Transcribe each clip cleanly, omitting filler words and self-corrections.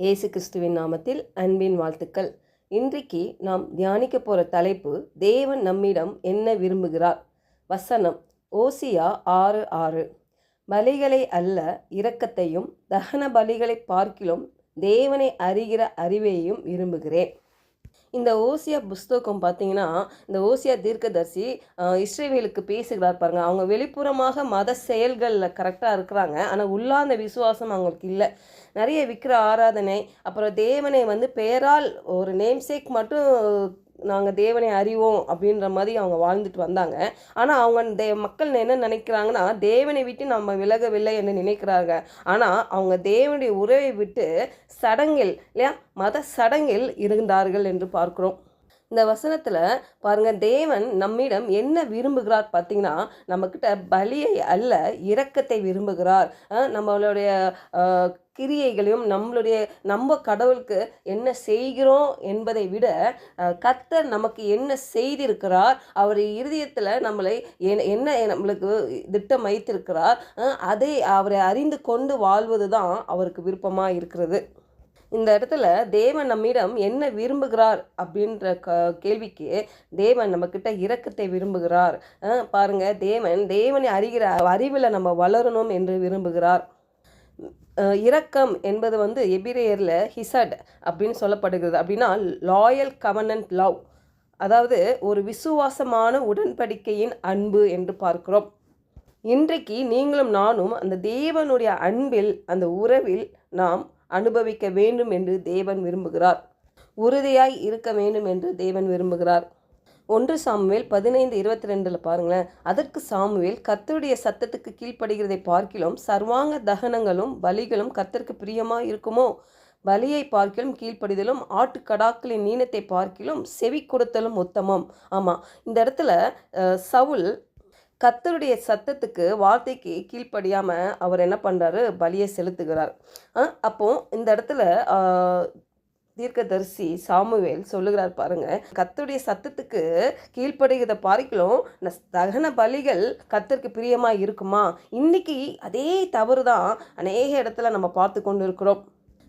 இயேசு கிறிஸ்துவின் நாமத்தில் அன்பின் வாழ்த்துக்கள். இன்றைக்கு நாம் தியானிக்க போகிற தலைப்பு, தேவன் நம்மிடம் என்ன விரும்புகிறார். வசனம் ஓசியா 6:6. பலிகளை அல்ல இரக்கத்தையும் தகன பலிகளை பார்க்கிலும் தேவனை அறிகிற அறிவையும் விரும்புகிறேன். இந்த ஓசியா புஸ்தகம் பார்த்தீங்கன்னா, இந்த ஓசியா தீர்க்கதரிசி இஸ்ரவேலுக்கு பேசுகிறார் பாருங்க. அவங்க வெளிப்புறமாக மத செயல்களில் கரெக்டாக இருக்கிறாங்க, ஆனால் உள்ளார்ந்த விசுவாசம் அவங்களுக்கு இல்லை. நிறைய விக்கிர ஆராதனை, அப்புறம் தேவனை பெயரால் ஒரு நேம்சேக் மட்டும் நாங்கள் தேவனை அறிவோம் அப்படின்ற மாதிரி அவங்க வாழ்ந்துட்டு வந்தாங்க. ஆனால் அவங்க மக்கள் என்ன நினைக்கிறாங்கன்னா, தேவனை விட்டு நம்ம விலகவில்லை என்று நினைக்கிறாங்க. ஆனால் அவங்க தேவனுடைய உறவை விட்டு சடங்கில் இல்லையா, மத சடங்கில் இருந்தார்கள் என்று பார்க்கிறோம். இந்த வசனத்தில் பாருங்கள், தேவன் நம்மிடம் என்ன விரும்புகிறார் பார்த்தீங்கன்னா, நம்மக்கிட்ட பலியை அல்ல இரக்கத்தை விரும்புகிறார். நம்மளுடைய கிரியைகளையும் நம்ம கடவுளுக்கு என்ன செய்கிறோம் என்பதை விட கர்த்தர் நமக்கு என்ன செய்திருக்கிறார், அவர் இருதயத்தில் நம்மளை என்ன நம்மளுக்கு திட்டம் வைத்திருக்கிறார், அதை அவரை அறிந்து கொண்டு வாழ்வது தான் அவருக்கு விருப்பமாக இருக்கிறது. இந்த இடத்துல தேவன் நம்மிடம் என்ன விரும்புகிறார் அப்படின்ற கேள்விக்கு தேவன் நம்மக்கிட்ட இரக்கத்தை விரும்புகிறார். பாருங்க, தேவனை அறிகிற அறிவில் நம்ம வளரணும் என்று விரும்புகிறார். இரக்கம் என்பது எபிரேயரில் ஹிசட் அப்படின்னு சொல்லப்படுகிறது. அப்படின்னா லாயல் கவனன்ட் லவ், அதாவது ஒரு விசுவாசமான உடன்படிக்கையின் அன்பு என்று பார்க்கிறோம். இன்றைக்கு நீங்களும் நானும் அந்த தேவனுடைய அன்பில், அந்த உறவில் நாம் அனுபவிக்க வேண்டும் என்று தேவன் விரும்புகிறார். உறுதியாய் இருக்க வேண்டும் என்று தேவன் விரும்புகிறார். 1 சாமுவேல் 15:22 பாருங்களேன். அதற்கு சாமுவேல், கர்த்தருடைய சத்தத்துக்கு கீழ்ப்படுகிறதை பார்க்கிலும் சர்வாங்க தகனங்களும் பலிகளும் கர்த்தருக்கு பிரியமாக இருக்குமோ? பலியை பார்க்கிலும் கீழ்ப்படிதலும் ஆட்டுக்கடாக்களின் நீனத்தை பார்க்கிலும் செவி கொடுத்தலும் உத்தமம். ஆமாம், இந்த இடத்துல சவுல் கர்த்தருடைய சத்தத்துக்கு, வார்த்தைக்கு கீழ்ப்படியாமல் அவர் என்ன பண்ணுறாரு, பலியை செலுத்துகிறார். அப்போ இந்த இடத்துல தீர்க்கதரிசி சாமுவேல் சொல்லுகிறார் பாருங்க, கர்த்தருடைய சத்தத்துக்கு கீழ்ப்படுகிறத பார்க்கிலும் தகன பலிகள் கர்த்தருக்கு பிரியமா இருக்குமா? இன்னைக்கு அதே தவறு தான் அநேக இடத்துல நம்ம பார்த்து கொண்டு இருக்கிறோம்.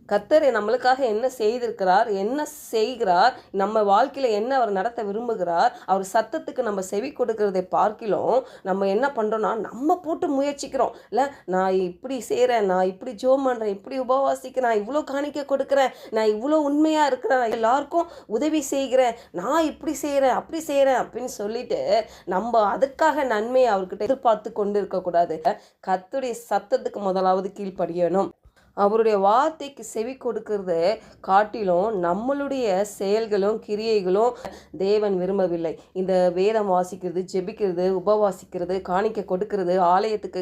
கர்த்தர் நம்மளுக்காக என்ன செய்திருக்கிறார், என்ன செய்கிறார், நம்ம வாழ்க்கையில் என்ன அவர் நடத்த விரும்புகிறார், அவர் சத்தத்துக்கு நம்ம செவி கொடுக்கறதை பார்க்கிலும் நம்ம என்ன பண்ணுறோன்னா, நம்ம போட்டு முயற்சிக்கிறோம். இல்லை, நான் இப்படி செய்கிறேன், நான் இப்படி ஜோம் பண்ணுறேன், இப்படி உபவாசிக்கிறேன், நான் இவ்வளோ காணிக்க கொடுக்குறேன், நான் இவ்வளோ உண்மையாக இருக்கிறேன், நான் எல்லாருக்கும் உதவி செய்கிறேன், நான் இப்படி செய்கிறேன் அப்படி செய்கிறேன் அப்படின்னு சொல்லிட்டு நம்ம அதுக்காக நன்மையை அவர்கிட்ட எதிர்பார்த்து கொண்டு இருக்கக்கூடாது. கர்த்தருடைய சத்தத்துக்கு முதலாவது கீழ்ப்படியணும். அவருடைய வார்த்தைக்கு செவி கொடுக்கறத காட்டிலும் நம்மளுடைய செயல்களும் கிரியைகளும் தேவன் விரும்பவில்லை. இந்த வேதம் வாசிக்கிறது, ஜெபிக்கிறது, உபவாசிக்கிறது, காணிக்க கொடுக்கறது, ஆலயத்துக்கு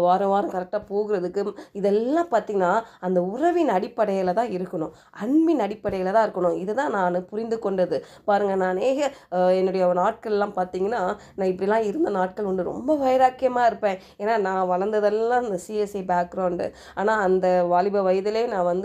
வாரம் வாரம் கரெக்டாக போகிறதுக்கு, இதெல்லாம் பார்த்திங்கன்னா அந்த உறவின் அடிப்படையில் தான் இருக்கணும், அன்பின் அடிப்படையில் தான் இருக்கணும். இதுதான் நான் புரிந்து கொண்டது. பாருங்கள், நான் என்னுடைய நாட்கள்லாம் பார்த்திங்கன்னா, நான் இப்படிலாம் இருந்த நாட்கள் உண்டு. ரொம்ப வைராக்கியமாக இருப்பேன். ஏன்னா நான் வளர்ந்ததெல்லாம் இந்த சிஎஸ்ஐ பேக்ரவுண்டு. ஆனால் அந்த வாலிப வயதிலே நான்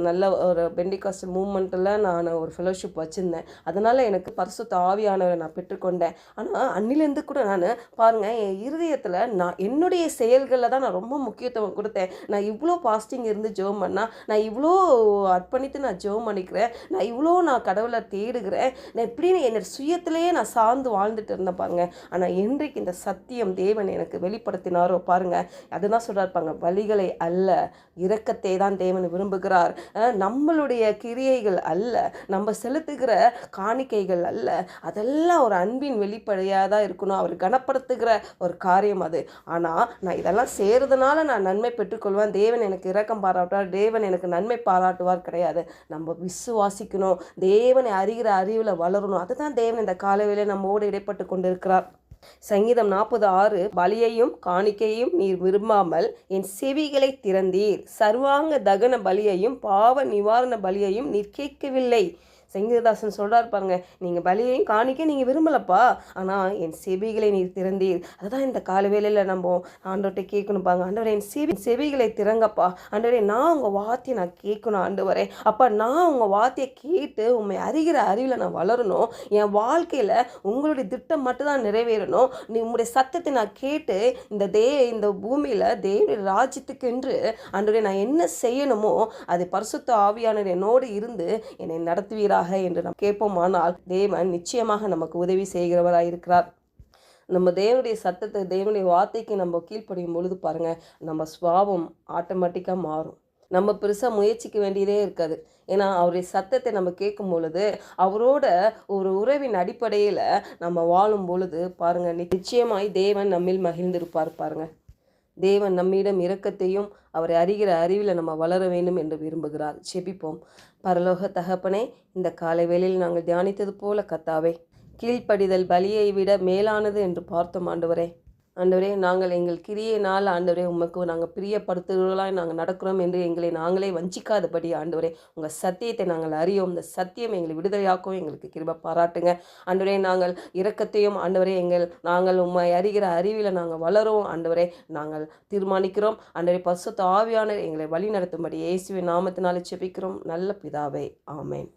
நல்ல ஒரு பெண்டிகாஸ்டல் மூவ்மெண்ட்டில் நான் ஒரு ஃபெலோஷிப் வச்சுருந்தேன். அதனால் எனக்கு பரிசுத்த ஆவியானவரை நான் பெற்றுக்கொண்டேன். ஆனால் அன்னிலேருந்து கூட நான் பாருங்கள், என் இருதயத்தில் நான் என்னுடைய செயல்களில் தான் நான் ரொம்ப முக்கியத்துவம் கொடுத்தேன். நான் இவ்வளோ பாஸ்டிங் இருந்து ஜெபம் பண்ணால், நான் இவ்வளோ அர்ப்பணித்து நான் ஜெபம் பண்ணிக்கிறேன், நான் இவ்வளோ நான் கடவுளை தேடுகிறேன், நான் இப்படின்னு என்னோட சுயத்திலேயே நான் சார்ந்து வாழ்ந்துட்டு இருந்தேன் பாருங்கள். ஆனால் இன்றைக்கு இந்த சத்தியம் தேவன் எனக்கு வெளிப்படுத்தினாரோ பாருங்கள், அதுதான் சொல்கிறாருப்பாங்க, பலிகளை அல்ல இரக்கத்தை தான் தேவன் விரும்புகிறார். நம்மளுடைய கிரியைகள் அல்ல, நம்ம செலுத்துகிற காணிக்கைகள் அல்ல, அதெல்லாம் ஒரு அன்பின் வெளிப்படையாக தான் இருக்கணும். அவர் கனப்படுத்துகிற ஒரு காரியம் அது. ஆனால் நான் இதெல்லாம் செய்கிறதுனால நான் நன்மை பெற்றுக்கொள்வேன், தேவன் எனக்கு இரக்கம் பாராட்டுவார், தேவன் எனக்கு நன்மை பாராட்டுவார் கிடையாது. நம்ம விசுவாசிக்கணும், தேவனை அறிகிற அறிவில் வளரணும். அதுதான் தேவன் இந்த காலவேளையில் நம்மோடு இடைப்பட்டு கொண்டிருக்கிறார். சங்கீதம் 40:6, பலியையும் காணிக்கையும் நீர் விரும்பாமல் என் செவிகளை திறந்தீர், சர்வாங்க தகன பலியையும் பாவ நிவாரண பலியையும் நீர் கேட்கவில்லை. சங்கீததாசன் சொல்கிறார் பாருங்க, நீங்கள் பலியையும் காணிக்க நீங்கள் விரும்பலப்பா, ஆனால் என் செவிகளை நீர் திறந்தீர். அதுதான் இந்த கால வேளையில் நம்ம ஆண்டவர்கிட்ட கேட்கணும் பாங்க. ஆண்டவரே, என் செவிகளை திறங்கப்பா. ஆண்டவரே, நான் உங்கள் வார்த்தையை நான் கேட்கணும் ஆண்டவரே. அப்பா, நான் உங்கள் வார்த்தையை கேட்டு உண்மை அறிகிற அறிவில் நான் வளரணும். என் வாழ்க்கையில் உங்களுடைய திட்டம் மட்டும்தான் நிறைவேறணும். நீ உங்களுடைய சத்தத்தை நான் கேட்டு இந்த பூமியில் தேவனுடைய ராஜ்யத்துக்கென்று ஆண்டவரே நான் என்ன செய்யணுமோ அது பரிசுத்த ஆவியானவர் என்னோடு இருந்து என்னை நடத்துவீராக என்று நாம் கேட்போமானால் தேவன் நிச்சயமாக நமக்கு உதவி செய்கிறவராக இருக்கிறார். நம்ம தேவனுடைய சத்தத்தை, தேவனுடைய வார்த்தைக்கு நம்ம கீழ்ப்படியும் பொழுது பாருங்கள், நம்ம சுபாவம் ஆட்டோமேட்டிக்காக மாறும். நம்ம பெருசாக முயற்சிக்க வேண்டியதே இருக்காது. ஏன்னா அவருடைய சத்தத்தை நம்ம கேட்கும் பொழுது, அவரோட ஒரு உறவின் அடிப்படையில் நம்ம வாழும் பொழுது பாருங்கள், நிச்சயமாய் தேவன் நம்மில் மகிழ்ந்திருப்பார். பாருங்கள், தேவன் நம்மிடம் இரக்கத்தையும் அவரை அறிகிற அறிவில் நம்ம வளர வேண்டும் என்று விரும்புகிறார். செபிப்போம். பரலோக தகப்பனே, இந்த காலை வேளையில் நாங்கள் தியானித்தது போல கர்த்தாவே, கீழ்ப்படிதல் பலியை விட மேலானது என்று பார்த்தோம் ஆண்டவரே. ஆண்டவரே, நாங்கள் எங்கள் கிரியையினால் ஆண்டவரே உமக்கு நாங்கள் பிரியப்படுத்துகிறவர்களாய் நாங்கள் நடக்கிறோம் என்று எங்களை நாங்களே வஞ்சிக்காதபடி ஆண்டவரே உங்கள் சத்தியத்தை நாங்கள் அறியோம். இந்த சத்தியம் எங்களை விடுதலையாக்கவும் எங்களுக்கு கிருபை பாராட்டுங்க ஆண்டவரே. நாங்கள் இரக்கத்தையும் ஆண்டவரே நாங்கள் உம்மை அறிகிற அறிவில் நாங்கள் வளரும் ஆண்டவரே நாங்கள் தீர்மானிக்கிறோம். ஆண்டவரே, பரிசுத்த ஆவியானவர் எங்களை வழி நடத்தும்படி இயேசுவின் நாமத்தினாலே ஜெபிக்கிறோம் நல்ல பிதாவே, ஆமென்.